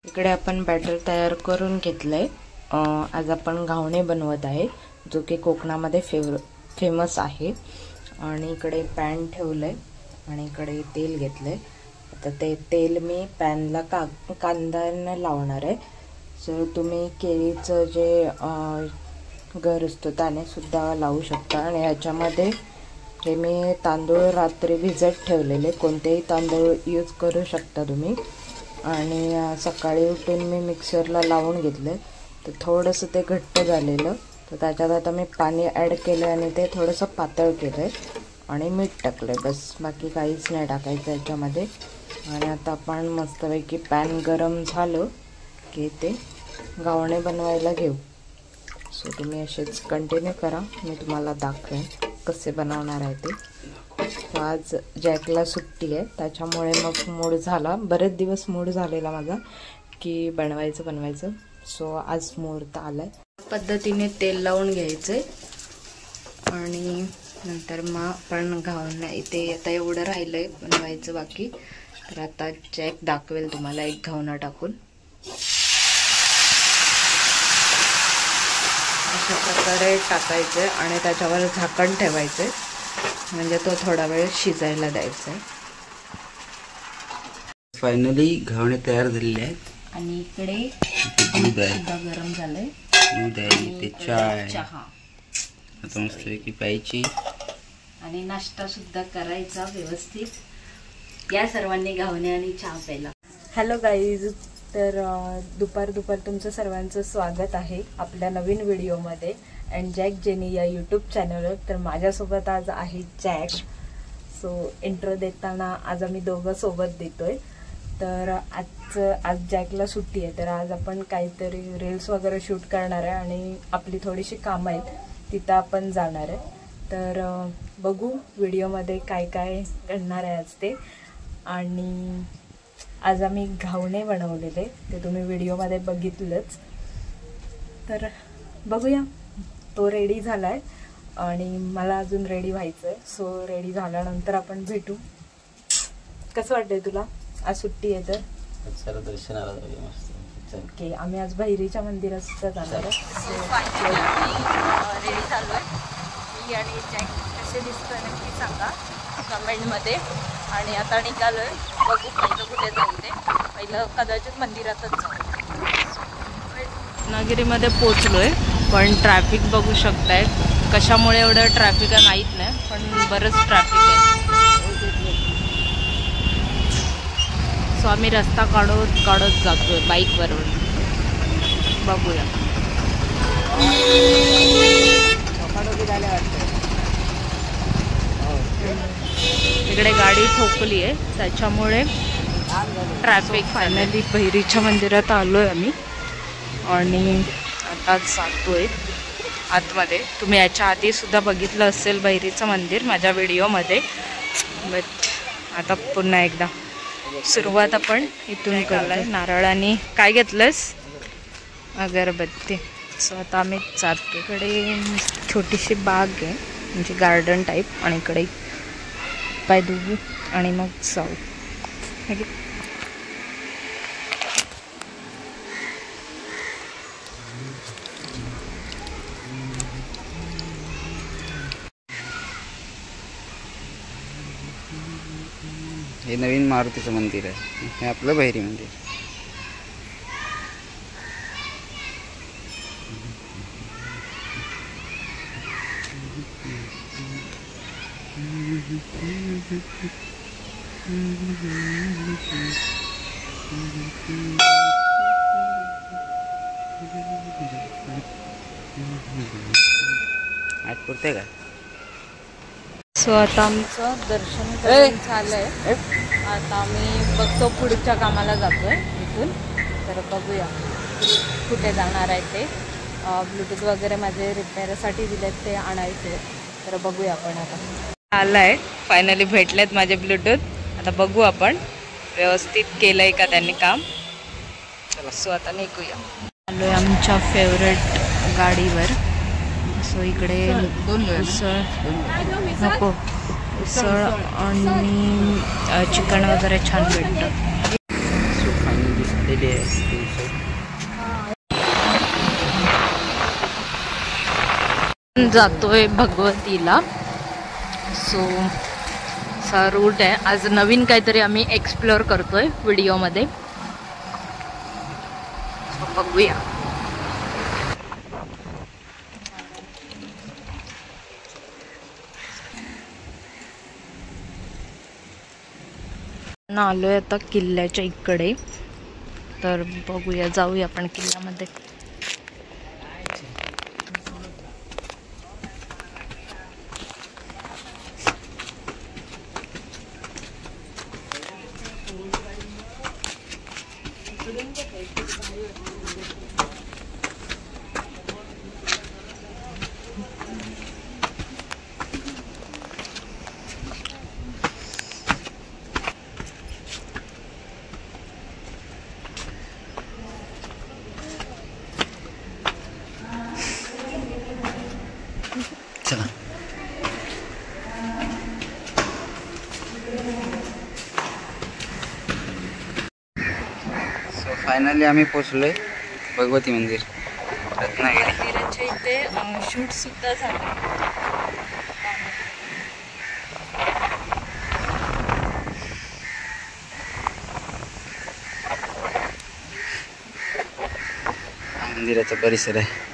इकडे आपण बॅटर तयार करून घेतलंय। आज आपण घावणे बनवत आहे, जो की कोकणामध्ये फेमस आहे। आणि इकडे पॅन ठेवलंय आणि इकडे तेल घेतलंय। आता ते तेल मी पॅनला कांद्याने लावणार आहे। सो तुम्ही केळीचं जे गर असतो त्याने सुद्धा लावू शकता। आणि याच्यामध्ये हे मी तांदूळ रात्री भिजत ठेवलेले, कोणतेही तांदूळ यूज करू शकता तुम्ही। आणि सकाळी उठून मी मिक्सरला लावून घेतले, तर थोडंसं ते घट्ट झालेलं, तर त्याच्यात आता मी पाणी ॲड केलं आणि ते थोडंसं पातळ केलं आणि मीठ टाकलं, बस बाकी काहीच नाही टाकायचं याच्यामध्ये। आणि आता आपण मस्तपैकी पॅन गरम झालं की ते घावणे बनवायला घेऊ। सो तुम्ही असेच कंटिन्यू करा, मी तुम्हाला दाखवेन कसे बनवणार आहे ते। आज जॅकला सुट्टी आहे, त्याच्यामुळे मग मूड झाला, बरेच दिवस मूड झालेला माझा की बनवायचं। सो आज मुहूर्त आलाय। पद्धतीने तेल लावून घ्यायचे आणि नंतर मग आपण घावणे, इथे आता एवढं राहिलंय बनवायचं बाकी, तर आता जॅक दाखवेल तुम्हाला एक घावणा टाकून। अशा प्रकारे टाकायचे आणि त्याच्यावर झाकण ठेवायचे, म्हणजे तो थोडा वेळ शिजायला द्यायचा। फायनली घावणे तयार झालेले आहेत। आणि इकडे दूध आहे, सुद्धा गरम झालंय, दूध आहे, ते चहा आता मस्तपैकी प्यायची आणि नाश्ता सुद्धा करायचा व्यवस्थित। या सर्वांनी घावणे आणि चहा प्यायला। हॅलो गाईज, तर दुपार तुमचं सर्वांचं स्वागत आहे आपल्या नवीन व्हिडिओमध्ये अँड जॅक जेनी या यूट्यूब चॅनलवर। तर माझ्यासोबत आज आहे जॅक। सो इंट्रो देताना आज आम्ही दोघं सोबत देतोय। तर आज जॅकला सुट्टी आहे, तर आज आपण काहीतरी रील्स वगैरे शूट करणार आहे आणि आपली थोडीशी कामं आहेत तिथं आपण जाणार आहे। तर बघू व्हिडिओमध्ये काय काय घडणार आहे आज ते। आणि आज आम्ही घावणे बनवलेले, ते तुम्ही व्हिडिओमध्ये बघितलंच, तर बघूया। तो रेडी झालाय आणि मला अजून रेडी व्हायचं आहे। सो रेडी झाल्यानंतर आपण भेटू। कसं वाटतंय तुला? आज सुट्टी आहे तर दर्शनाला जाऊया मस्त। ओके, आम्ही आज भैरीच्या मंदिरात जाणार आहे। रेडी झालो आहे मी आणि जॅक, कसे दिसतोय नक्की सांगा कमेंटमध्ये। आणि आता निघालोय, बघू पहिलं कुठे जाऊ ते, पहिलं कदाचित मंदिरातच जाऊ। रत्नागिरीमध्ये पोचलोय, पण ट्रॅफिक बघू शकताय, कशामुळे एवढं ट्रॅफिक आहे माहीत नाही, पण बरंच ट्रॅफिक आहे। सो आम्ही रस्ता काढत जातोय बाईकवरून, बघूया। इकडे गाडी ठोकली आहे, त्याच्यामुळे ट्रॅफिक। फायनली भैरीच्या मंदिरात आलोय आम्ही आणि आता जातोय आतमध्ये। तुम्ही याच्या आधी सुद्धा बघितलं असेल भैरीचं मंदिर माझ्या व्हिडिओमध्ये, बट आता पुन्हा एकदा सुरुवात आपण इथून करलाय। नारळाने काय घेतलंस? अगरबत्ती। सो आता आम्ही जातो। इकडे छोटीशी बाग आहे, म्हणजे गार्डन टाईप, आणि इकडे पाय धुवू आणि मग जाऊ। हे नवीन मारुतीचं मंदिर आहे, हे आपलं भैरी मंदिर। आज पुरते का? सो आता आमचं दर्शन झालंय, आता आम्ही बघतो पुढच्या कामाला जातोय इथून। तर बघूया कुठे जाणार आहे ते। ब्लूटूथ वगैरे माझे रिपेअरसाठी दिलेत, ते आणायचे, तर बघूया आपण। आता आलाय, फायनली भेटलेत माझे ब्लूटूथ। आता बघू आपण व्यवस्थित केलंय का त्यांनी काम। सो आता निघूया। आलोय आमच्या फेवरेट गाडीवर। सो इकडे उसळ नको, उसळ आणि चिकन वगैरे छान भेटतं। सो फायनली लिहिलेली आहे 300. जातोय भगवतीला. सो असा रूट आहे. आज नवीन काहीतरी आम्ही एक्सप्लोअर करतोय व्हिडिओमध्ये. सो बघूया. आलोय आता किल्ल्याच्या इकडे. तर बघूया, जाऊया आपण किल्ल्यामध्ये. चला. सो फायनली आम्ही पोचलोय भगवती मंदिर रत्नागिरी. मंदिराच्या इथे शूट सुद्धा झालं. मंदिराचा परिसर आहे.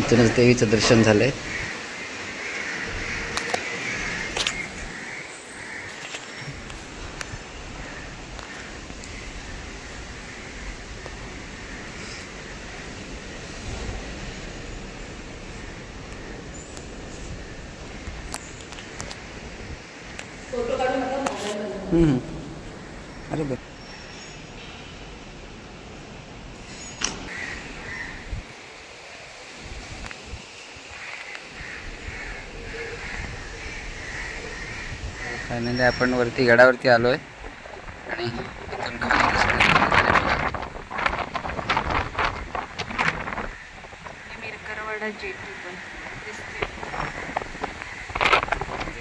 इथूनच देवीचं दर्शन झालंय. अरे बरं. फायनली आपण वरती गडावरती आलोय आणि इथून मिरकरवाडा जेटी पण दिसते.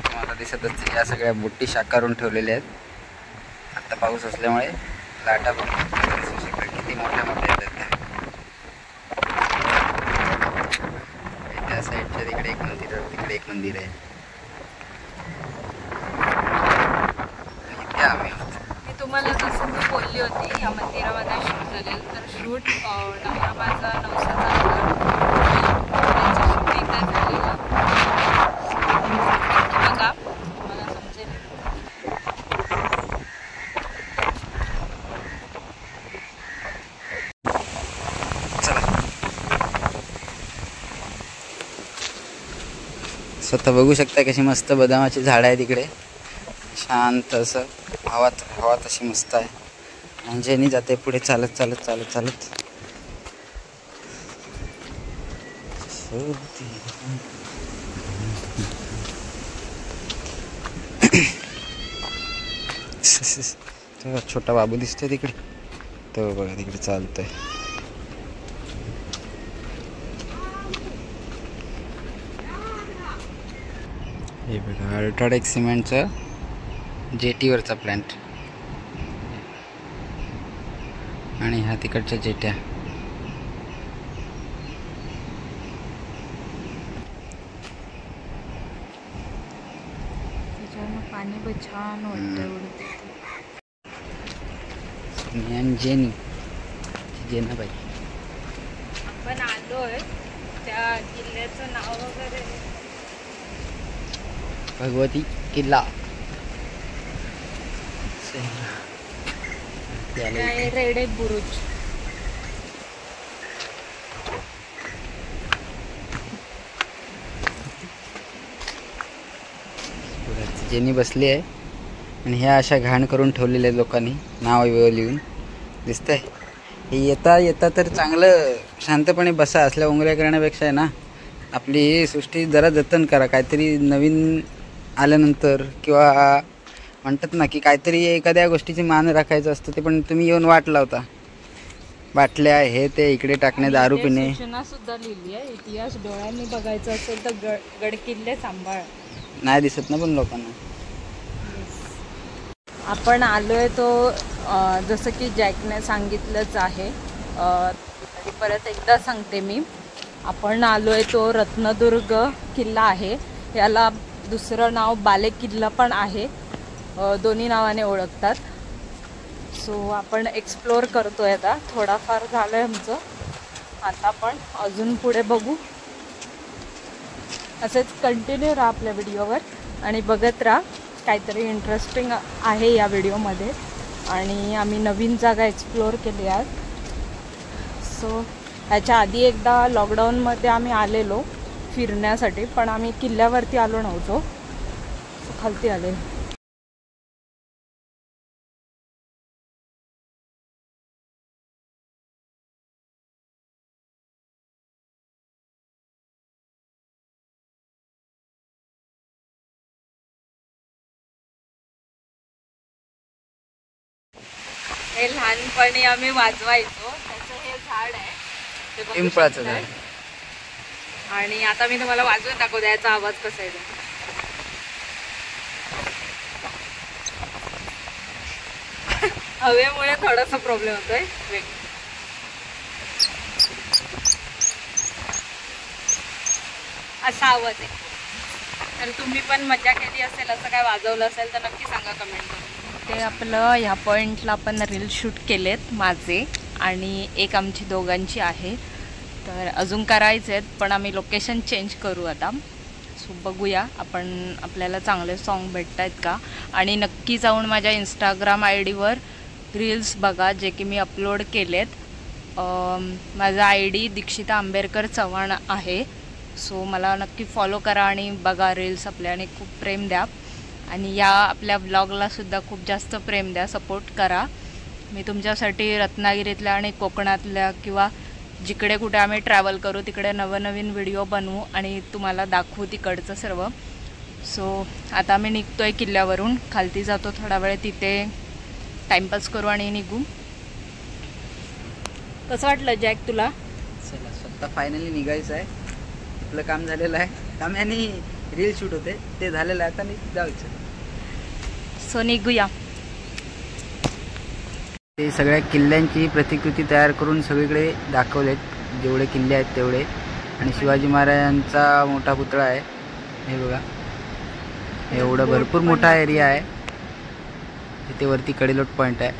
तुम्हाला दिसत असतील या सगळ्या बोटी शाकारून ठेवलेल्या आहेत. आता पाऊस असल्यामुळे लाटा पण दिसू शकतात. किती मोठ्या मोठ्या आहेत त्या साईडच्या. तिकडे एक मंदिर आहे, तिकडे एक मंदिर आहे. मी तुम्हाला जसं मी बोलली होती या मंदिरामध्ये शूट झालेलं. तर शूट माझा नवसाचा शूटिंग काय झालेलं बघा, मला समजेल. स्वतः बघू शकता कशी मस्त बदामाची झाडं आहे तिकडे. शांत असं हवा तशी मस्त आहे. अंजनी जाते पुढे चालत चालत चालत चालत. छोटा बाबू दिसतोय तिकडे. तो बघा तिकडे चालतोय. हे बघा अल्ट्राटेक सिमेंटचं जेटीवरचा प्लांट आणि ह्या तिकडच्या जेट्या. पाणी पण छान वाटतं. जेनी जेनाबाई. आपण आलोय त्या किल्ल्याचं नाव वगैरे भगवती किल्ला. रेडे बुरुज. जेनी बसली आहे आणि ह्या अशा घाण करून ठेवलेल्या लोकांनी नाव लिहून दिसतंय. हे येता येता तर चांगलं शांतपणे बसा. असल्या उंगऱ्या करण्यापेक्षा आहे ना आपली ही सृष्टी जरा जतन करा. काहीतरी नवीन आल्यानंतर किंवा म्हणतात ना की काहीतरी एखाद्या गोष्टीची मान राखायचं असतं ते पण तुम्ही येऊन वाट लावता. बाटल्या हे ते इकडे टाकणे, दारू पिणे. सूचना सुद्धा लिहिली आहे, इतिहास डोळ्यांनी बघायचा असेल तर गडकिल्ले सांभाळ. नाही दिसत ना पण लोकांना. आपण आलोय तो जसं की जॅकने सांगितलंच आहे, तरी परत एकदा सांगते मी. आपण आलोय तो रत्नदुर्ग किल्ला आहे. याला दुसरं नाव बालेकिल्ला पण आहे, दोन्ही नावाने ओळखतात. सो आपण एक्सप्लोअर करतोय आता. थोडाफार झालंय आमचं, आता पण अजून पुढे बघू. असेच कंटिन्यू राहा आपल्या व्हिडिओवर आणि बघत राहा. काहीतरी इंटरेस्टिंग आहे या व्हिडिओमध्ये आणि आम्ही नवीन जागा एक्सप्लोअर केली आज. सो ह्याच्या आधी एकदा लॉकडाऊनमध्ये आम्ही आलेलो फिरण्यासाठी, पण आम्ही किल्ल्यावरती आलो नव्हतो, सो खालती आले. हे लहानपणी आम्ही वाजवायचो, त्याचं हे झाड आहे, ते बघू पिंपळाचं शकताय. झाड. आणि आता मी तुम्हाला वाजवून दाखवते याचा आवाज कसा आहे. हवेमुळे थोडासा प्रॉब्लेम होतोय. असा आवाज आहे. तर तुम्ही पण मजा केली असेल, असं काय वाजवलं असेल तर नक्की सांगा कमेंट करून. ते आपलं ह्या पॉईंटला आपण रील शूट केलेत माझे आणि एक आमची दोघांची आहे. तर अजून करायचे आहेत पण आम्ही लोकेशन चेंज करू आता. सो बघूया आपण आपल्याला चांगले सॉन्ग भेटत आहेत का. आणि नक्की जाऊन माझ्या इंस्टाग्राम ID वर रील्स बघा जे की मी अपलोड केलेत. माझा ID दीक्षिता आंबेडकर चव्हाण आहे. सो मला नक्की फॉलो करा आणि बघा रील्स आपल्या आणि खूप प्रेम द्या. आणि या आपल्या ब्लॉगलासुद्धा खूप जास्त प्रेम द्या, सपोर्ट करा. मी तुमच्यासाठी रत्नागिरीतल्या आणि कोकणातल्या किंवा जिकडे कुठे आम्ही ट्रॅव्हल करू तिकडे नवनवीन व्हिडिओ बनवू आणि तुम्हाला दाखवू तिकडचं सर्व. सो आता आम्ही निघतो आहे किल्ल्यावरून, खालती जातो थोडा वेळ, तिथे टाईमपास करू आणि निघू. कसं वाटलं जॅक तुला? चला स्वतः फायनली निघायचं आहे. आपलं काम झालेलं आहे. काम आणि रील शूट होते ते झालेलं आहे, आता जायचं. सो निघूया. ते सगळ्या किल्ल्यांची प्रतिकृती तयार करून सगळीकडे दाखवलेत, जेवढे किल्ले आहेत तेवढे. आणि शिवाजी महाराजांचा मोठा पुतळा आहे, हे बघा. एवढा भरपूर मोठा एरिया आहे. तिथे वरती कडेलोट पॉईंट आहे,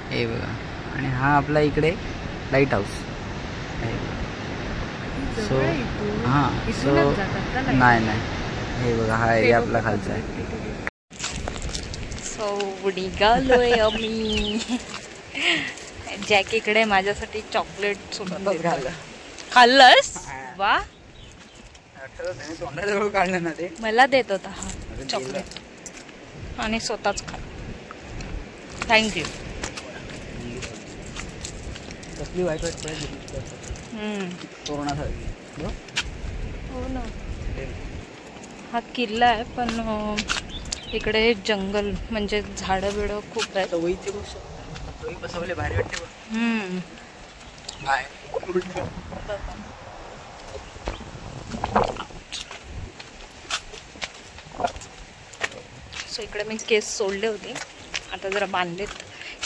हे बघा. आणि हा आपला इकडे लाईट हाऊस आहे. सो हां, सो नाही हे बघा, हा एरिया आपला खालचा आहे. सो निघालोय आम्ही. जॅक इकडे माझ्यासाठी चॉकलेट खाल्लंस? वा, तोंडाजवळ काढलं ना ते. मला देत होता हा चॉकलेट आणि स्वतःच खा. थँक्यू. कसली वाईट कोरोनासारखी. हो ना. हा किल्ला आहे पण इकडे जंगल म्हणजे झाडं बिडं खूप आहेत. वहीची गोष्ट, वही बसवले भारी वाटते. सो इकडे मी केस सोडले होते, आता जरा बांधलेत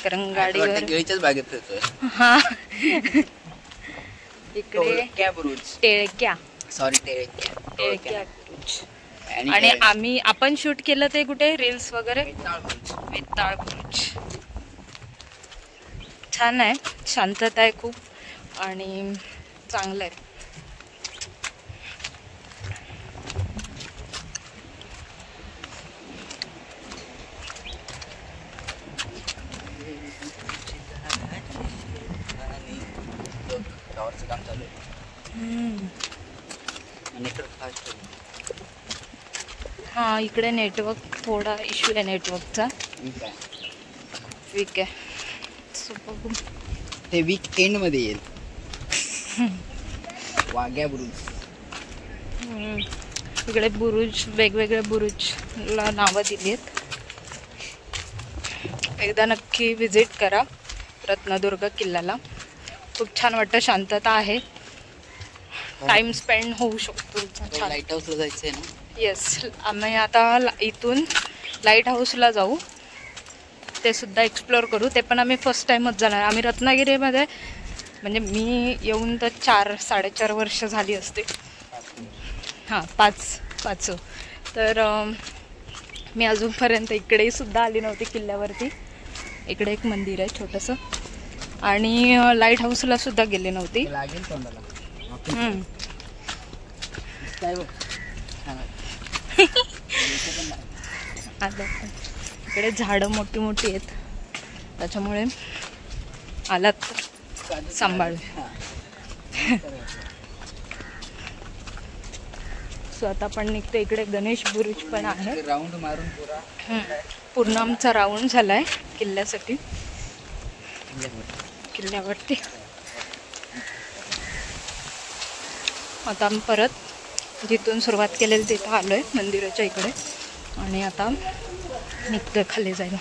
कारण गाडीवर. केळीच्याच बागेत येतोय. हा इकडे टेळक्या, सॉरी टेळक्या. आणि आपण शूट केलं ते कुठे रील्स वगैरे वेताळ बुरुज. छान आहे, शांतता आहे खूप आणि चांगलं आहे. काम चालू आहे. हां, इकडे नेटवर्क थोडा इश्यू आहे नेटवर्कचा, वीक आहे. सो बघू, ते वीक एंड मध्ये येईल. वाघ्या बुरुज इकडे बुरुज, वेगवेगळे बुरुजला नावं दिली आहेत. एकदा नक्की विजिट करा रत्नदुर्ग किल्ल्याला. खूप छान वाटतं, शांतता आहे, टाइम स्पेंड होऊ शकतो. लाईट हाऊसला जायचं आहे ना? येस, आम्ही आता इथून लाईट हाऊसला जाऊ, ते सुद्धा एक्सप्लोअर करू. ते पण आम्ही फर्स्ट टाईमच जाणार. आम्ही रत्नागिरीमध्ये म्हणजे मी येऊन तर 4-4.5 वर्ष झाली असते. हां, 5 तर मी अजूनपर्यंत इकडेही सुद्धा आली नव्हती किल्ल्यावरती. इकडे एक मंदिर आहे छोटंसं, आणि लाईट हाऊसला सुद्धा गेले नव्हती. लागेल तोंडाला. आता इकडे झाडं मोठी मोठी आहेत, त्याच्यामुळे आलात सांभाळ. सो आता आपण निघतो. इकडे गणेश बुरुज पण आहे. राऊंड मारून पूर्ण आमचा राऊंड झालाय किल्ल्यासाठी, किल्ल्यावरती. आता आम्ही परत जिथून सुरुवात केलेली तिथं आलोय, मंदिराच्या इकडे, आणि आता निघतोय खाली जायला.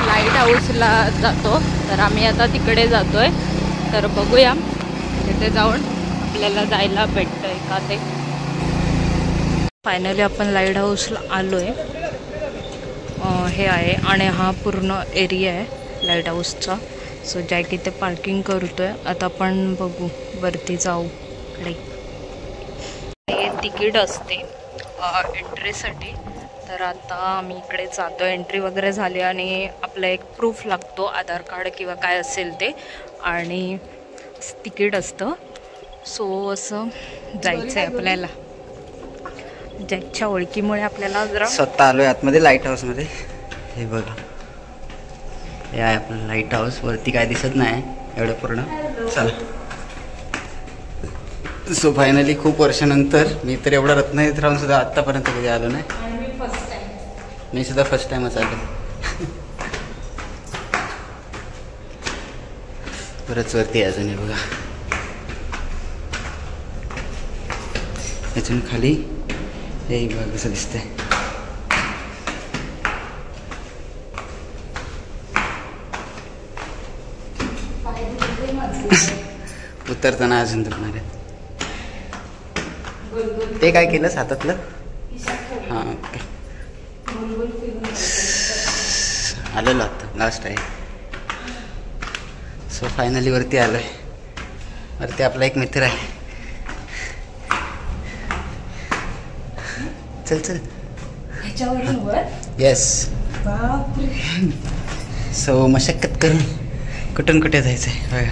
लाईट हाऊसला जातो, तर आम्ही आता तिकडे जातोय. तर बघूया तिथे जाऊन आपल्याला जायला भेटतंय का ते. फायनली आपण लाईट हाऊसला आलोय. हे आहे, आणि हा पूर्ण एरिया आहे लाईट हाऊसचा. सो जॅक इथे पार्किंग करतोय. आता आपण बघू, वरती जाऊ. हे तिकीट असते एंट्रीसाठी. तर आता आम्ही इकडे जातो. एंट्री वगैरे झाली, आणि आपलं एक प्रूफ लागतो, आधार कार्ड किंवा काय असेल ते, आणि तिकीट असतं. सो असं जायचं आहे आपल्याला. जॅकच्या ओळखीमुळे आपल्याला जरा स्वतः आलोय आतमध्ये लाईट हाऊसमध्ये. हे बघा, हे आहे आपलं लाईट हाऊस. वरती काय दिसत नाही एवढं पूर्ण. चला. सो फायनली खूप वर्षानंतर मी तर एवढा रत्नागिरीत राहून सुद्धा आत्तापर्यंत कधी आलो नाही. मी सुद्धा फर्स्ट टाइमच आलो. बरंच वरती अजून हे बघा. यातून खाली हे बघा कसं दिसतंय. उतरताना अजून दुखणार आहे. ते काय केलंस हातातलं? हां, ओके. आलेलो आता, लास्ट आहे. सो फायनली वरती आलो आहे. वरती आपला एक मित्र आहे. चल चल. येस. सो मशक्कत करून कुठून कुठे जायचं आहे बघा.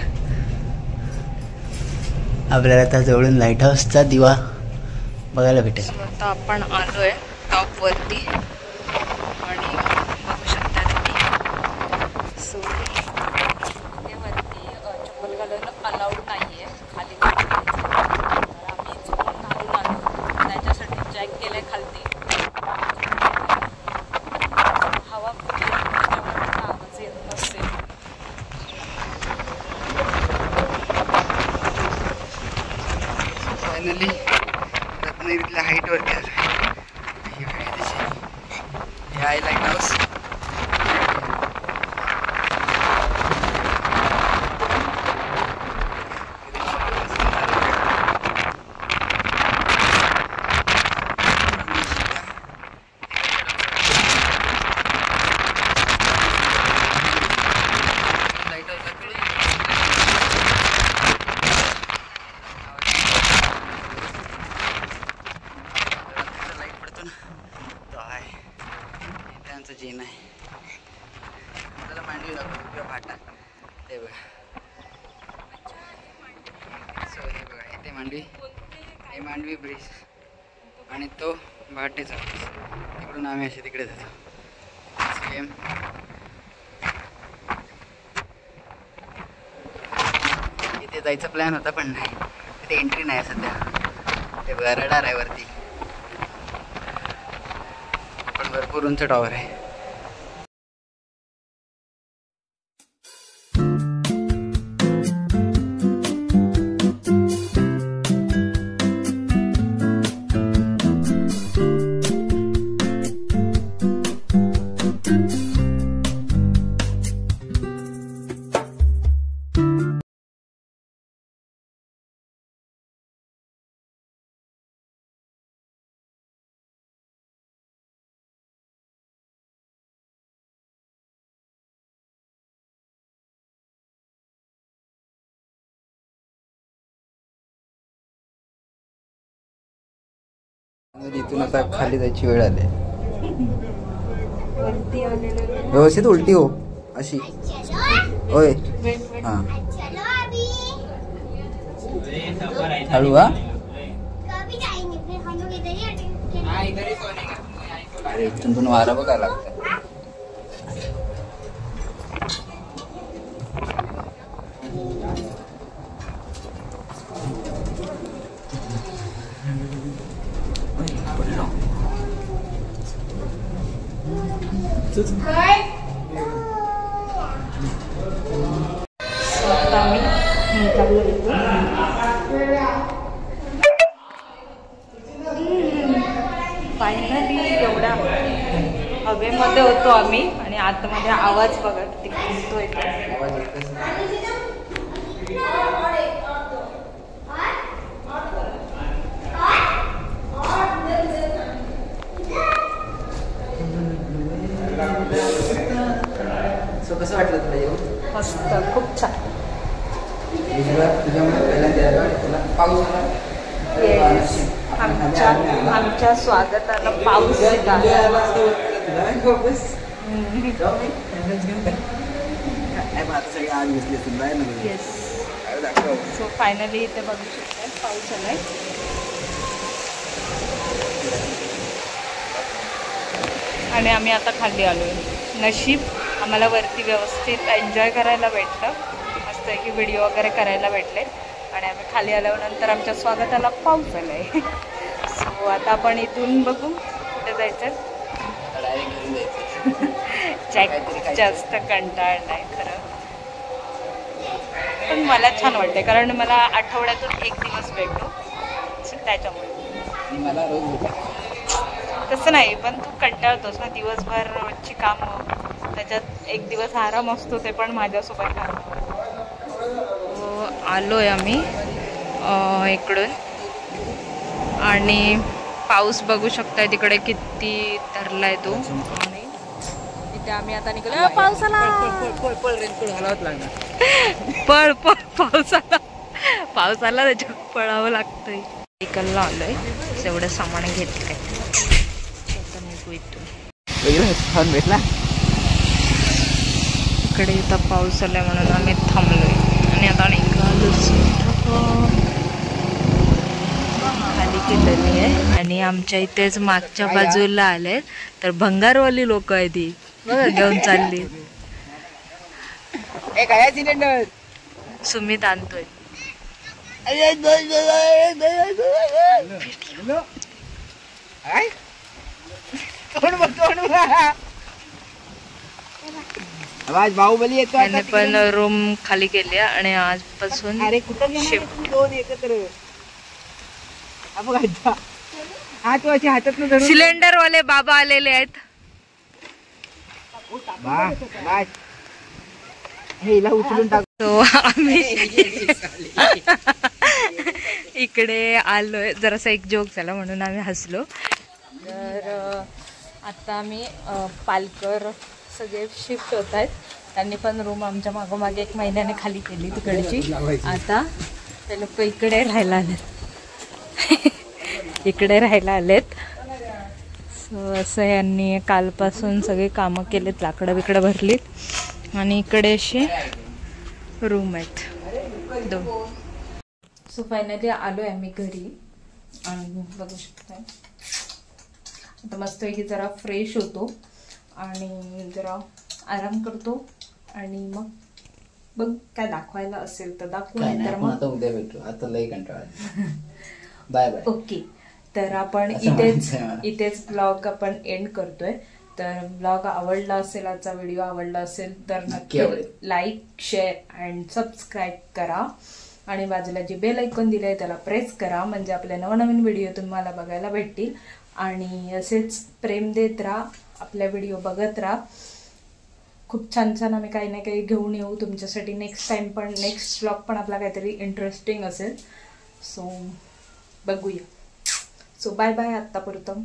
आपल्याला आता जवळून लाईट हाऊसचा दिवा बघायला भेटेल. आता आपण आलोय टॉपवरती, आणि बघू शकता तुम्ही. सो वरती चप्पल घालून अलाउड नाही आहे खाली. तर आम्ही चुकून घालून आलो, त्याच्यासाठी जॅक केलं आहे खालती. हवा खूप आवाज येत नसेल. फायनली रत्नागिरीतल्या हाईटवरती आलो. हे आहे लाईट हाऊस. चेन आहे. आपल्याला मांडवी दाखवतो किंवा फाटा. हे बघा. सो हे बघा, इथे मांडवी, हे मांडवी ब्रिज, आणि तो भाटेचा. तिकडून आम्ही असे तिकडे जातो. सेम इथे जायचा प्लॅन होता, पण नाही, तिथे एंट्री नाही सध्या. ते बघा, रडार आहे वरती. भरपूर उंच टॉवर आहे. इथून आता खाली जायची वेळ आली. व्यवस्थित उलटी हो अशी. होय हा हळू. हा अरे इथून वारा बघायला लागतं. फायनली एवढ्या हवेमध्ये होतो आम्ही आणि आतमध्ये आवाज बघा किती घुमतोय. कसं वाटलं तुला येऊन? मस्त, खूप छान. पाऊस आमच्या स्वागताला पाऊस सो फायनली इथे बघू शकता पाऊस आलाय. आणि आम्ही आता खाली आलोय. नशीब आम्हाला वरती व्यवस्थित एन्जॉय करायला भेटलं. मस्त आहे की व्हिडिओ वगैरे करायला भेटले. आणि आम्ही खाली आल्यानंतर आमच्या स्वागताला पाऊस आलाय. सो आता आपण इथून बघू कुठे जायचं. जास्त कंटाळ नाही खरं, पण मला छान वाटते कारण मला आठवड्यातून एक दिवस भेटतो त्याच्यामुळे. मला रोज तसं नाही, पण तू कंटाळतोस ना दिवसभर रोजची कामं, त्याच्यात एक दिवस आराम असतो, ते पण माझ्यासोबत आलोय आम्ही इकडून. आणि पाऊस बघू शकताय तिकडे किती धरलाय तो. आणि इथे आम्ही आता निघलो. पावसाला पळ पळ पावसाला त्याच्यात पळावं लागतंय. सायकलला आलोय, एवढं सामान घेतलंय. इथून भेटला. इकडे इथं पाऊस आलाय म्हणून आम्ही थांबलोय आणि आता निघालोच. खाली केलेली आहे आणि आमच्या इथेच मागच्या बाजूला आले तर भंगारवाली लोक आहे ती बघा घेऊन चालली. सिलेंडर सुमित आणतोय. बाहुबली येतो. त्याने पण रूम खाली केली आणि आजपासून सिलेंडर वाले बाबा आलेले आहेत. उचलून टाकतो आम्ही. इकडे आलोय, जरासा एक जोक झाला म्हणून आम्ही हसलो. तर आता आम्ही पालकर सगळे शिफ्ट होत आहेत. त्यांनी पण रूम आमच्या मागोमागे 1 महिन्याने खाली केली तिकडची. आता ते लोक इकडे राहायला आलेत. इकडे राहायला आलेत. सो असं यांनी कालपासून सगळे कामं केलेत, लाकडं बिकडं भरलीत आणि इकडे असे रूम आहेत 2. सो फायनली आलोय आम्ही घरी आणि बघू शकता आता मस्तपैकी जरा फ्रेश होतो आणि जरा आराम करतो आणि मग बघ काय दाखवायला असेल तर दाखवू, नाही तर मग उद्या भेटू. आता लई कंटाळा. Bye bye. ओके, तर आपण इथेच ब्लॉग आपण एंड करतोय. तर ब्लॉग आवडला असेल, आजचा व्हिडिओ आवडला असेल तर नक्की लाईक, शेअर अँड सबस्क्राईब करा. आणि बाजूला जे बेल आयकॉन दिलंय त्याला प्रेस करा, म्हणजे आपले नवनवीन व्हिडिओ तुम्हाला बघायला भेटतील. आणि असेच प्रेम देत राहा, आपल्या व्हिडिओ बघत राहा. खूप छान छान आम्ही काही ना काही घेऊन येऊ तुमच्यासाठी. नेक्स्ट व्लॉग पण आपला काहीतरी इंटरेस्टिंग असेल. सो बघूया. So bye bye आत्तापुरतं.